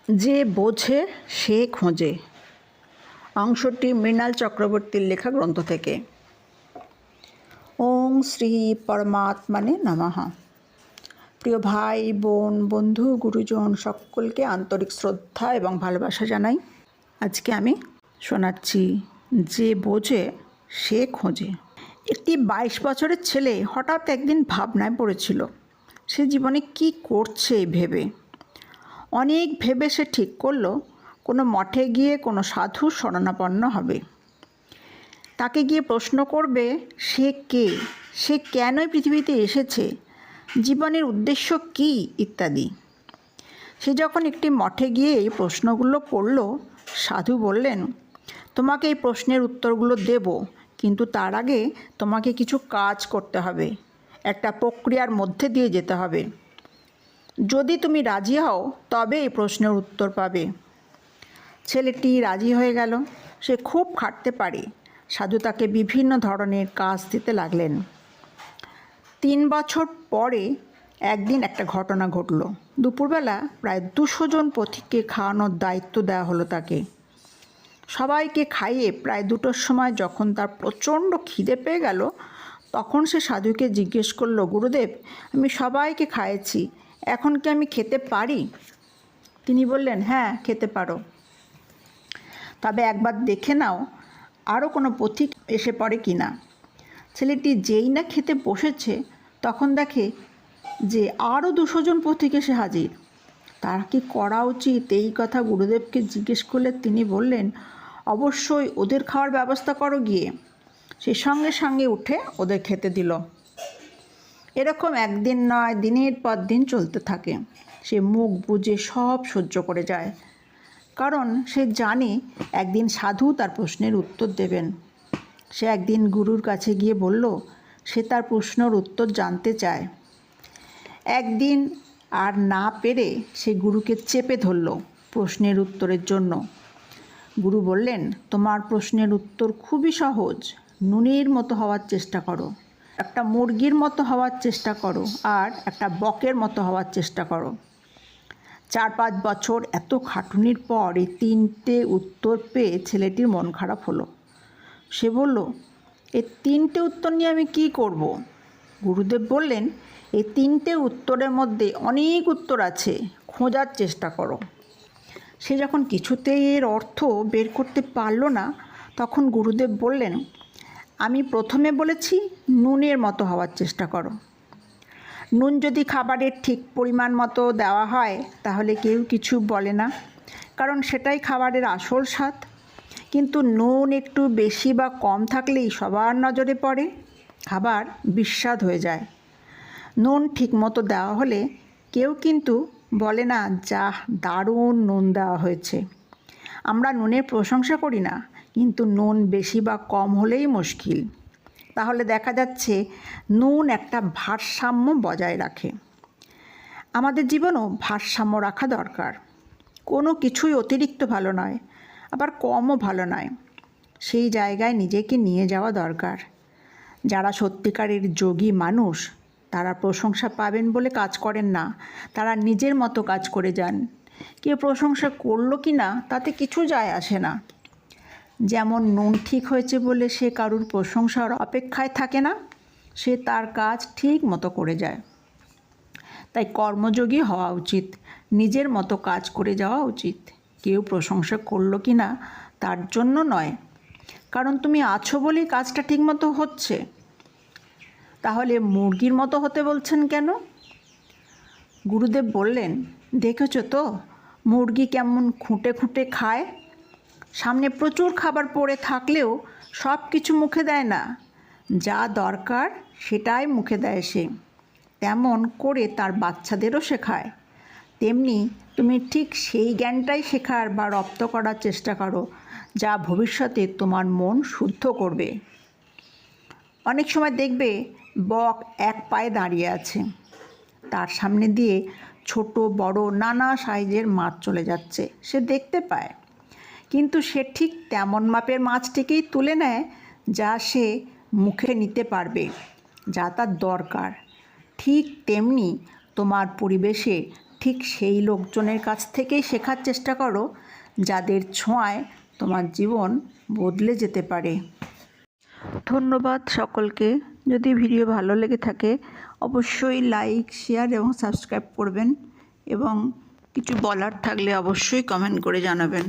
যে বোঝে সে খোঁজে। অংশটি মৃণাল চক্রবর্তীর লেখা গ্রন্থ থেকে। ওং শ্রী পরমাত্মনে নমঃ। প্রিয় ভাই বোন বন্ধু গুরুজন সকলকে আন্তরিক শ্রদ্ধা এবং ভালোবাসা জানাই। আজকে আমি শোনাচ্ছি যে বোঝে সে খোঁজে। একটি 22 বছরের ছেলে হঠাৎ একদিন ভাবনায় পড়েছিল সে জীবনে কি করছে ভেবে। অনেক ভেবে সে ঠিক করলো কোনো মঠে গিয়ে কোনো সাধুর শরণাপন্ন হবে। তাকে গিয়ে প্রশ্ন করবে সে কে, সে কেনই পৃথিবীতে এসেছে, জীবনের উদ্দেশ্য কী ইত্যাদি। সে যখন একটি মঠে গিয়ে এই প্রশ্নগুলো করল, সাধু বললেন, তোমাকে এই প্রশ্নের উত্তরগুলো দেব, কিন্তু তার আগে তোমাকে কিছু কাজ করতে হবে, একটা প্রক্রিয়ার মধ্যে দিয়ে যেতে হবে। যদি তুমি রাজি হও তবে এই প্রশ্নের উত্তর পাবে। ছেলেটি রাজি হয়ে গেল। সে খুব খাটতে পারে। সাধু তাকে বিভিন্ন ধরনের কাজ দিতে লাগলেন। 3 বছর পরে একদিন একটা ঘটনা ঘটল। দুপুরবেলা প্রায় 200 জন পথিককে খাওয়ানোর দায়িত্ব দেওয়া হলো তাকে। সবাইকে খাইয়ে প্রায় 2টোর সময় যখন তার প্রচণ্ড খিদে পেয়ে গেল, তখন সে সাধুকে জিজ্ঞেস করলো, গুরুদেব, আমি সবাইকে খাইয়েছি, এখন কি আমি খেতে পারি? তিনি বললেন, হ্যাঁ, খেতে পারো, তবে একবার দেখে নাও আরও কোনো পথিক এসে পড়ে কি না। ছেলেটি যেই না খেতে বসেছে তখন দেখে যে আরও 200 জন পথিক এসে হাজির। তার কি করা উচিত এই কথা গুরুদেবকে জিজ্ঞেস করলে তিনি বললেন, অবশ্যই ওদের খাওয়ার ব্যবস্থা করো গিয়ে। সে সঙ্গে সঙ্গে উঠে ওদের খেতে দিল। এরকম একদিন নয়, দিনের পর দিন চলতে থাকে। সে মুখ বুজে সব সহ্য করে যায়, কারণ সে জানে একদিন সাধু তার প্রশ্নের উত্তর দেবেন। সে একদিন গুরুর কাছে গিয়ে বলল সে তার প্রশ্নের উত্তর জানতে চায়। একদিন আর না পেরে সে গুরুকে চেপে ধরল প্রশ্নের উত্তরের জন্য। গুরু বললেন, তোমার প্রশ্নের উত্তর খুবই সহজ, নুনের মতো হওয়ার চেষ্টা করো, একটা মুরগির মতো হওয়ার চেষ্টা করো, আর একটা বকের মতো হওয়ার চেষ্টা করো। 4-5 বছর এত খাটুনির পর এই 3টে উত্তর পেয়ে ছেলেটির মন খারাপ হলো। সে বলল, এই 3টে উত্তর নিয়ে আমি কি করব? গুরুদেব বললেন, এই 3টে উত্তরের মধ্যে অনেক উত্তর আছে, খোঁজার চেষ্টা করো। সে যখন কিছুতেই এর অর্থ বের করতে পারল না, তখন গুরুদেব বললেন, আমি প্রথমে বলেছি নুনের মতো হওয়ার চেষ্টা করো। নুন যদি খাবারের ঠিক পরিমাণ মতো দেওয়া হয় তাহলে কেউ কিছু বলে না, কারণ সেটাই খাবারের আসল স্বাদ। কিন্তু নুন একটু বেশি বা কম থাকলেই সবার নজরে পড়ে, খাবার বিস্বাদ হয়ে যায়। নুন ঠিক মতো দেওয়া হলে কেউ কিন্তু বলে না, যাহ, দারুণ নুন দেওয়া হয়েছে। আমরা নুনের প্রশংসা করি না, কিন্তু নুন বেশি বা কম হলেই মুশকিল। তাহলে দেখা যাচ্ছে নুন একটা ভারসাম্য বজায় রাখে। আমাদের জীবনেও ভারসাম্য রাখা দরকার। কোনো কিছুই অতিরিক্ত ভালো নয়, আবার কমও ভালো নয়। সেই জায়গায় নিজেকে নিয়ে যাওয়া দরকার। যারা সত্যিকারের যোগী মানুষ তারা প্রশংসা পাবেন বলে কাজ করেন না, তারা নিজের মতো কাজ করে যান। কেউ প্রশংসা করলো কি না তাতে কিছু যায় আসে না। যেমন নুন ঠিক হয়েছে বলে সে কারুর প্রশংসার অপেক্ষায় থাকে না, সে তার কাজ ঠিক মতো করে যায়। তাই কর্মযোগী হওয়া উচিত, নিজের মতো কাজ করে যাওয়া উচিত। কেউ প্রশংসা করলো কি না তার জন্য নয়, কারণ তুমি আছো বলেই কাজটা ঠিক মতো হচ্ছে। তাহলে মুরগির মতো হতে বলছেন কেন? গুরুদেব বললেন, দেখেছো তো মুরগি কেমন খুঁটে খুঁটে খায়। সামনে প্রচুর খাবার পড়ে থাকলেও সব কিছু মুখে দেয় না, যা দরকার সেটাই মুখে দেয় সে। তেমন করে তার বাচ্চাদেরও শেখায়। তেমনি তুমি ঠিক সেই জ্ঞানটাই শেখার বা রপ্ত করার চেষ্টা করো, যা ভবিষ্যতে তোমার মন শুদ্ধ করবে। অনেক সময় দেখবে বক এক পায়ে দাঁড়িয়ে আছে, তার সামনে দিয়ে ছোট বড় নানা সাইজের মাছ চলে যাচ্ছে, সে দেখতে পায়, কিন্তু সে ঠিক তেমন মাপের মাছটিকেই তুলে নেয় যা সে মুখে নিতে পারবে, যা তার দরকার। ঠিক তেমনি তোমার পরিবেশে ঠিক সেই লোকজনের কাছ থেকেই শেখার চেষ্টা করো যাদের ছোঁয়ায় তোমার জীবন বদলে যেতে পারে। ধন্যবাদ সকলকে। যদি ভিডিও ভালো লেগে থাকে অবশ্যই লাইক, শেয়ার এবং সাবস্ক্রাইব করবেন এবং কিছু বলার থাকলে অবশ্যই কমেন্ট করে জানাবেন।